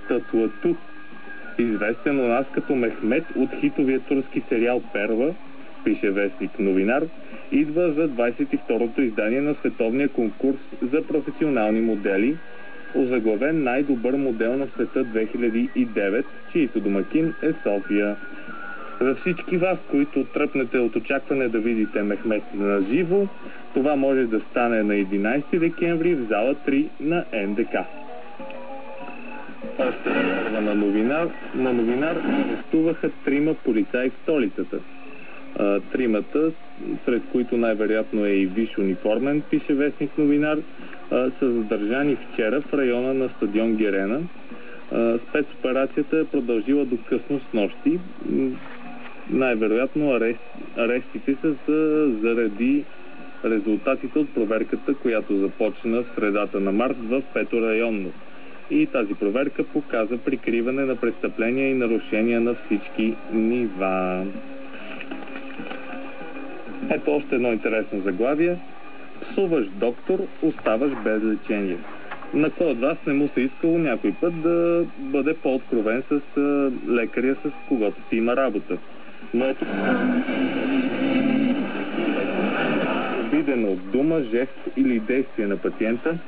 Татлату, известен у нас като Мехмет от хитовия турски сериал Перва, пише вестник Новинар, идва за 22-то издание на световния конкурс за професионални модели, озаглавен най-добър модел на света 2009, чието домакин е София. За всички вас, които тръпнете от очакване да видите Мехмет на живо, това може да стане на 11 декември в зала 3 на НДК. Още на новинар арестуваха 3 полицаи в столицата. Тримата, сред които най-вероятно е и висш униформен, пише вестник Новинар, са задържани вчера в района на стадион Герена. Спецоперацията е продължила до късно снощи. Най-вероятно арестите са заради резултатите от проверката, която започна в средата на март в 5-то районно. И тази проверка показа прикриване на престъпления и нарушения на всички нива. Ето още едно интересно заглавие. Псуваш доктор, оставаш без лечение. На кой от вас не му се искало някой път да бъде по-откровен с лекаря, с когото си има работа? Но ето... обидено от дума, жест или действие на пациента,